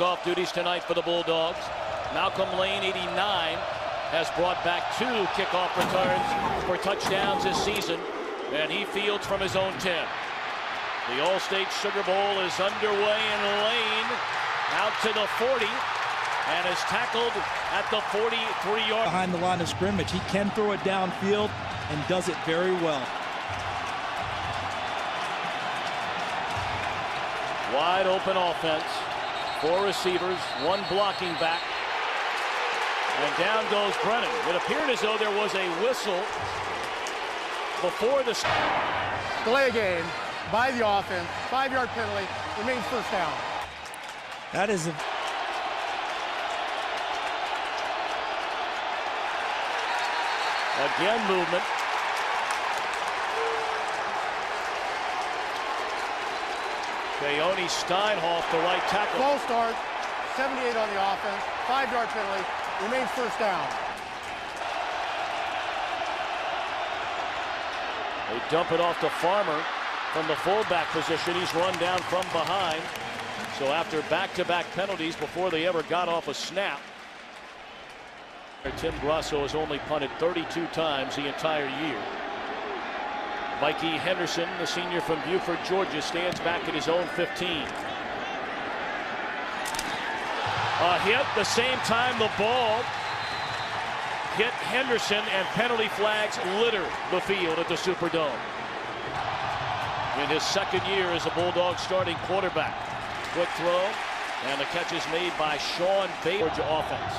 Kickoff duties tonight for the Bulldogs. Malcolm Lane, 89, has brought back 2 kickoff returns for touchdowns this season, and he fields from his own 10. The All-State Sugar Bowl is underway, and Lane out to the 40 and is tackled at the 43-yard. Behind the line of scrimmage, he can throw it downfield and does it very well. Wide open offense. 4 receivers, 1 blocking back. And down goes Brennan. It appeared as though there was a whistle before the delay game by the offense. 5-yard penalty, remains first down. That is a again movement. Keone Steinhoff, the right tackle. False start, 78 on the offense, 5-yard penalty, remains first down. They dump it off to Farmer from the fullback position. He's run down from behind. So after back-to-back penalties before they ever got off a snap, Tim Grasso has only punted 32 times the entire year. Mikey Henderson, the senior from Buford, Georgia, stands back at his own 15. A hit the same time the ball hit Henderson, and penalty flags litter the field at the Superdome. In his second year as a Bulldog starting quarterback. Quick throw, and the catch is made by Sean Bates. Georgia offense.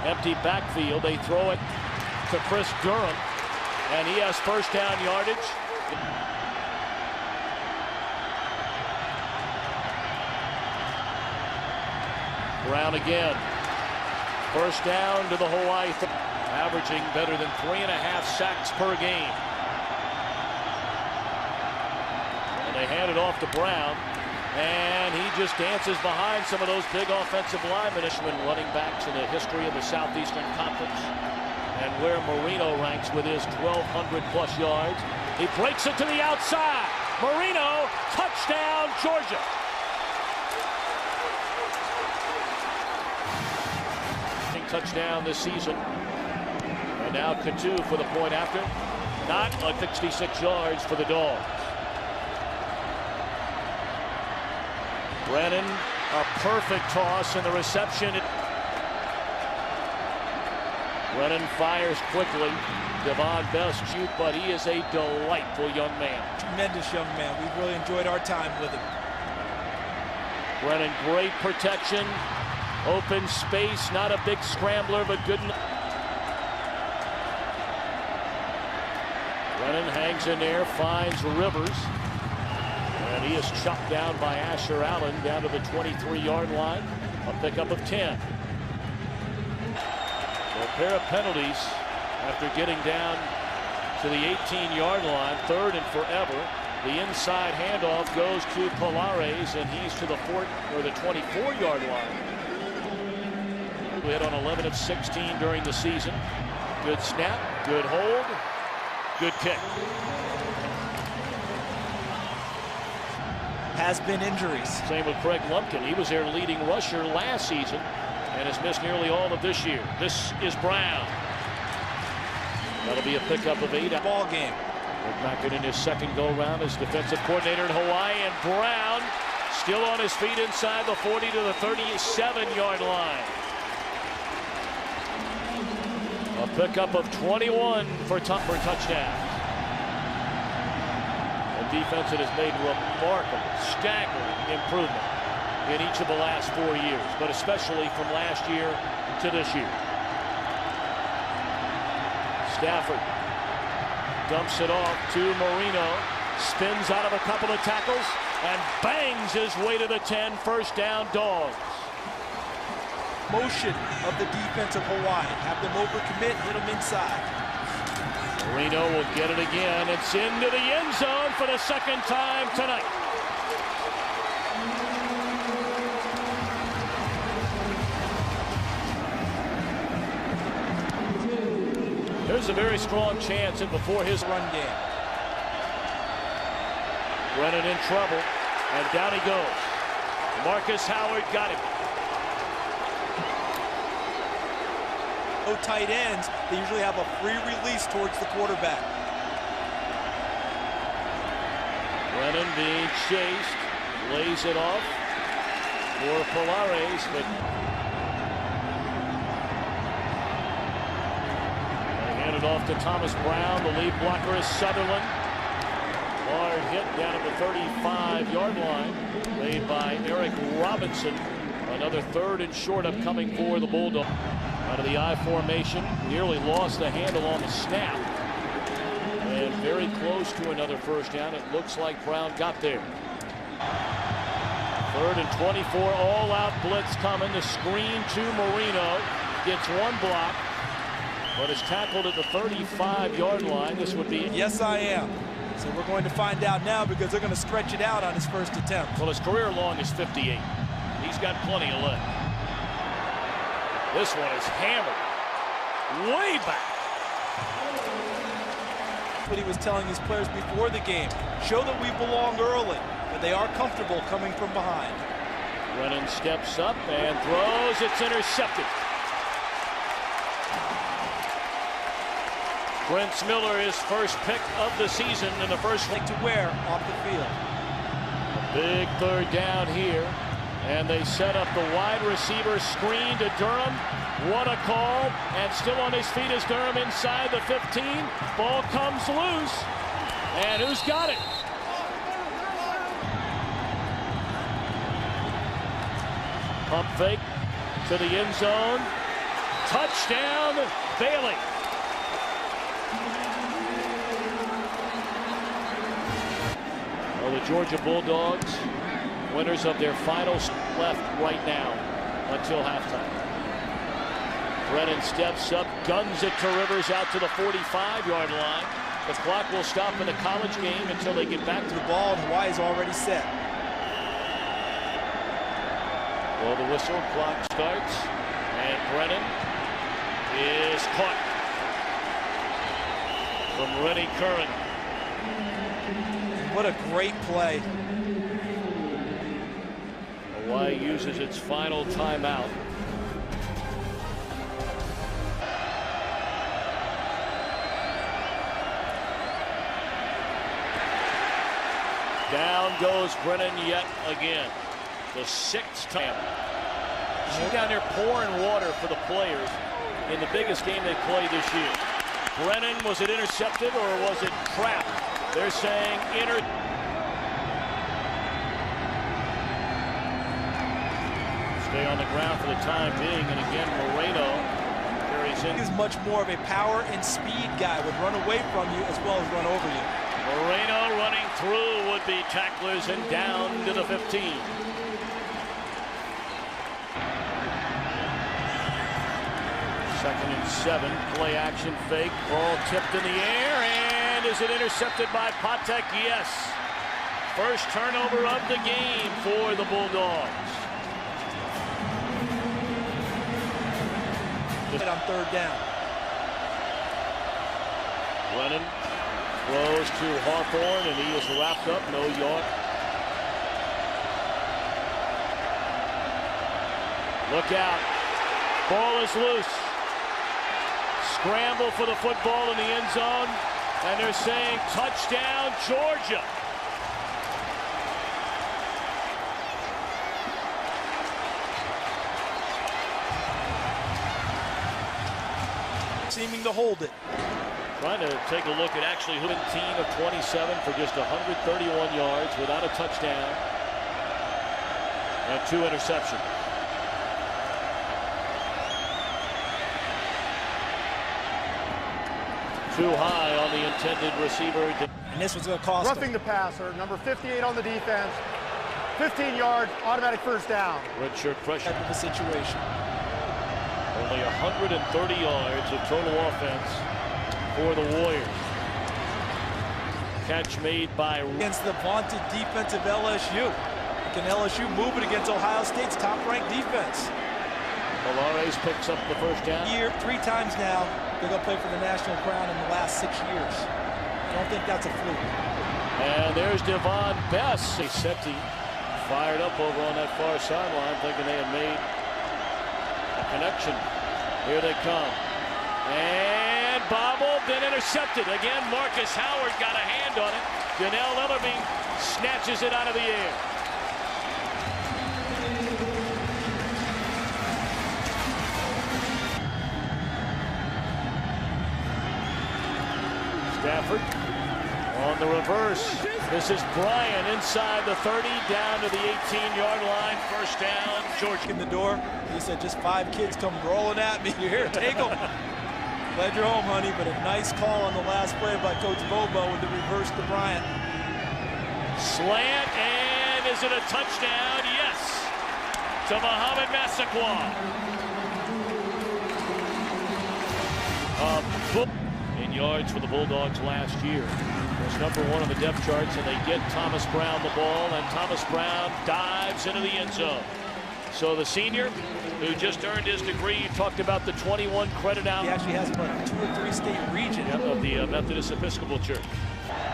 Empty backfield, they throw it to Chris Durham, and he has first down yardage. Brown again. First down to the Hawaii, averaging better than 3.5 sacks per game. And they hand it off to Brown, and he just dances behind some of those big offensive linemen. Ishman running backs in the history of the Southeastern Conference, and where Marino ranks with his 1,200+ yards. He breaks it to the outside. Marino, touchdown, Georgia. Touchdown this season. And now Katu for the point after. Not like 66 yards for the Dogs. Brennan, a perfect toss, and the reception. Brennan fires quickly. Devon Best shoot, but he is a delightful young man. tremendous young man. We've really enjoyed our time with him. Brennan, great protection. Open space, not a big scrambler, but good. Brennan hangs in there, finds Rivers. And he is chopped down by Asher Allen down to the 23-yard line. A pickup of 10. So a pair of penalties after getting down to the 18-yard line, 3rd and forever. The inside handoff goes to Polares, and he's to the 24-yard line. We hit on 11 of 16 during the season. Good snap, good hold, good kick. Has been injuries. Same with Craig Lumpkin. He was their leading rusher last season and has missed nearly all of this year. This is Brown. That'll be a pickup of 8. Ball game. Rick Mackett in his second go-round as defensive coordinator in Hawaii, and Brown still on his feet inside the 40 to the 37-yard line. A pickup of 21 for touchdowns. A defense that has made remarkable, staggering improvement in each of the last 4 years, but especially from last year to this year. Stafford dumps it off to Marino, spins out of a couple of tackles, and bangs his way to the 10. First down, Dogs. Motion of the defense of Hawaii. Have them overcommit, hit them inside. Marino will get it again. It's into the end zone for the second time tonight. There's a very strong chance that before his Run game. Brennan in trouble, and down he goes. Marcus Howard got him. No tight ends, they usually have a free release towards the quarterback. Brennan being chased, lays it off for Polares, but they hand it off to Thomas Brown. The lead blocker is Sutherland. Hard hit down at the 35-yard line, made by Eric Robinson. Another 3rd and short upcoming for the Bulldogs. Out of the I formation, nearly lost the handle on the snap. And very close to another first down. It looks like Brown got there. 3rd and 24, all-out blitz coming. The screen to Marino. Gets one block, but is tackled at the 35-yard line. This would be... Yes, I am. So we're going to find out now because they're going to stretch it out on his first attempt. Well, his career long is 58. He's got plenty of left. This one is hammered way back. What he was telling his players before the game. Show that we belong early, but they are comfortable coming from behind. Brennan steps up and throws. It's intercepted. Prince Miller, his first pick of the season in the first Like to wear off the field. big 3rd down here. And they set up the wide receiver screen to Durham. What a call. And still on his feet is Durham inside the 15. Ball comes loose. And who's got it? Pump fake to the end zone. Touchdown, Bailey. Well, the Georgia Bulldogs, winners of their finals left right now until halftime. Brennan steps up, guns it to Rivers out to the 45-yard line. The clock will stop in the college game until they get back to The ball, and Hawaii's already set. Well, the whistle clock starts, and Brennan is caught from Rennie Curran. What a great play. Hawaii uses its final timeout. Down goes Brennan yet again. The 6th time. She's down there pouring water for the players in the biggest game they played this year. Brennan, was it intercepted or was it trapped? They're saying Stay on the ground for the time being, and again Moreno carries in. He's much more of a power and speed guy. Would run away from you as well as run over you. Moreno running through would-be tacklers and down to the 15. Second and 7, play action fake, ball tipped in the air, and is it intercepted by Patek? Yes. First turnover of the game for the Bulldogs. On 3rd down. Brennan throws to Hawthorne, and he is wrapped up, no yard. Look out. Ball is loose. Scramble for the football in the end zone, and they're saying touchdown, Georgia. Seeming to hold it. Trying to take a look at actually 17 of 27 for just 131 yards without a touchdown and 2 interceptions. Too high on the intended receiver. And this was going to cost Roughing him. the passer, number 58 on the defense. 15 yards, automatic first down. Redshirt freshman. Type of a situation. Only 130 yards of total offense for the Warriors. Catch made by Against the vaunted defensive LSU. Can LSU move it against Ohio State's top-ranked defense? Polares picks up the first down. 3 times now, they're going to play for the national crown in the last 6 years. I don't think that's a fluke. And there's Devon Bess. Seti fired up over on that far sideline, thinking they had made a connection. Here they come. And bobbled, then intercepted. Again, Marcus Howard got a hand on it. Dannell Ellerbe snatches it out of the air. Stafford on the reverse. This is Bryant inside the 30, down to the 18-yard line. First down, Georgia. In the door, he said, just 5 kids come rolling at me. Here, take them. Glad you're home, honey, but a nice call on the last play by Coach Bobo with the reverse to Bryant. Slant, and is it a touchdown? Yes, to Mohamed Massaquoi. In yards for the Bulldogs last year. Was #1 on the depth charts, and they get Thomas Brown the ball, and Thomas Brown dives into the end zone. So the senior, who just earned his degree, you talked about the 21 credit hour. He actually has about a 2 or 3 state region of the Methodist Episcopal Church.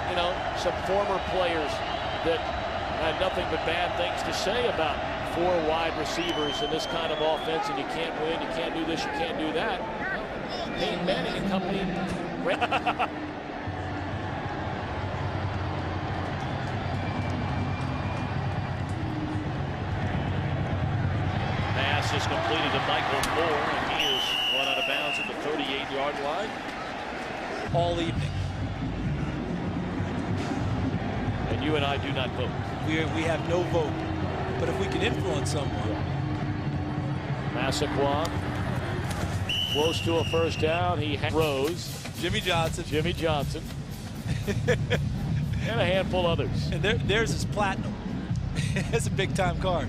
You know, some former players that had nothing but bad things to say about 4 wide receivers in this kind of offense, and you can't win, you can't do this, you can't do that. Peyton Manning and company. Pass is completed to Michael Moore, and he is run out of bounds at the 38-yard line. All evening. And you and I do not vote. We have no vote. But if we can influence someone. Massaquoi close to a first down. He throws. Jimmy Johnson. And a handful others. And theirs is platinum. That's a big-time card.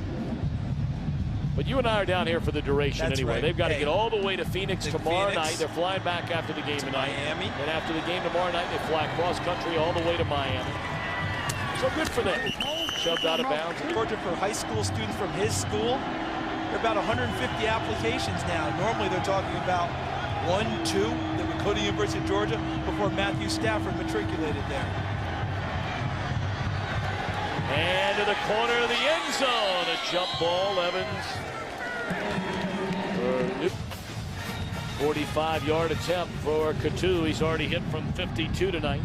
But you and I are down here for the duration. That's anyway. Right. They've got to get all the way to Phoenix tomorrow night. They're flying back after the game tonight. Miami. And after the game tomorrow night, they fly cross-country all the way to Miami. So good for them. Shoved out of bounds. Georgia, for high school students from his school, there are about 150 applications now. Normally they're talking about 1, 2 that would go to the University of Georgia before Matthew Stafford matriculated there. And to the corner of the end zone, a jump ball. Evans. 45-yard attempt for Coutu. He's already hit from 52 tonight,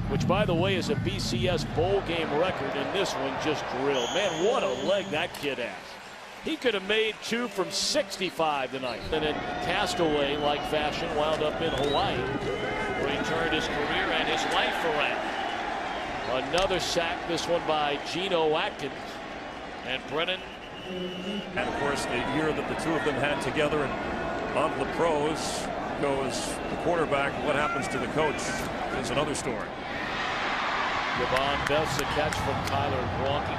which, by the way, is a BCS bowl game record, and this one just drilled. Man, what a leg that kid has. He could have made 2 from 65 tonight. And in castaway-like fashion, wound up in Hawaii, where he turned his career and his life around. Another sack, this one by Geno Atkins. And Brennan. And, of course, the year that the 2 of them had together and on the pros goes the quarterback. What happens to the coach is another story. Javon Beth's a catch from Tyler Gronke.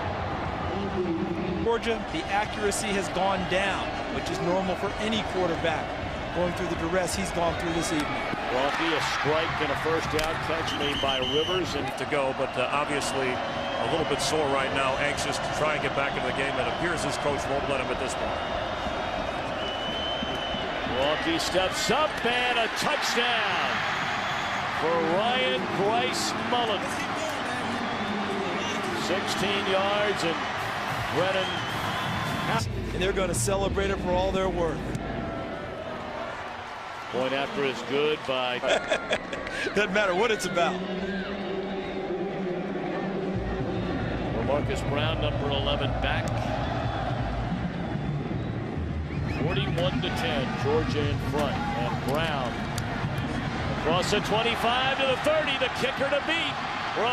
Georgia, the accuracy has gone down, which is normal for any quarterback. Going through the duress he's gone through this evening. Gronke, a strike and a first down catch made by Rivers. And to go, but obviously a little bit sore right now, anxious to try and get back into the game. It appears his coach won't let him at this point. Gronke steps up, and a touchdown for Ryan Bryce Mullen. 16 yards, and Brennan. And they're going to celebrate it for all they're worth. Point after is good by. Doesn't matter what it's about. Marcus Brown, number 11, back. 41-10, Georgia in front, and Brown across the 25 to the 30, the kicker to beat.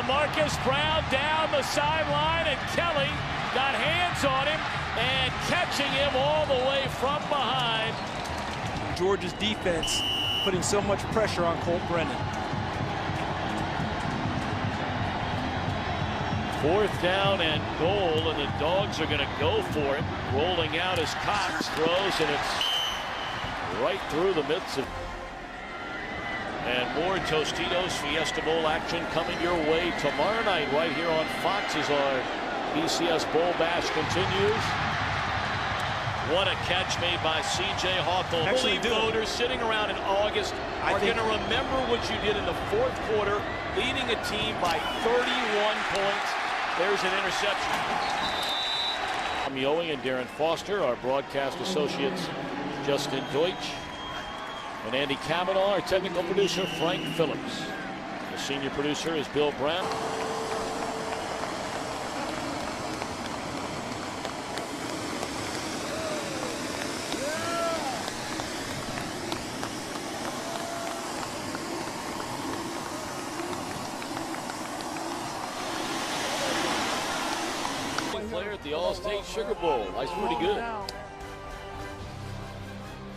Marcus Brown down the sideline, and Kelly got hands on him and catching him all the way from behind. Georgia's defense putting so much pressure on Colt Brennan. 4th down and goal, and the Dogs are going to go for it. Rolling out as Cox throws, and it's right through the midst of. And more Tostitos Fiesta Bowl action coming your way tomorrow night right here on Fox as our BCS Bowl Bash continues. What a catch made by C.J. Hawthorne. Actually, voters sitting around in August are going to remember what you did in the 4th quarter, leading a team by 31 points. There's an interception. Tom Ewing and Darren Foster, our broadcast associates Justin Deutsch and Andy Kavanaugh, our technical producer Frank Phillips. The senior producer is Bill Brown. Player at the All-State Sugar Bowl. That's pretty good.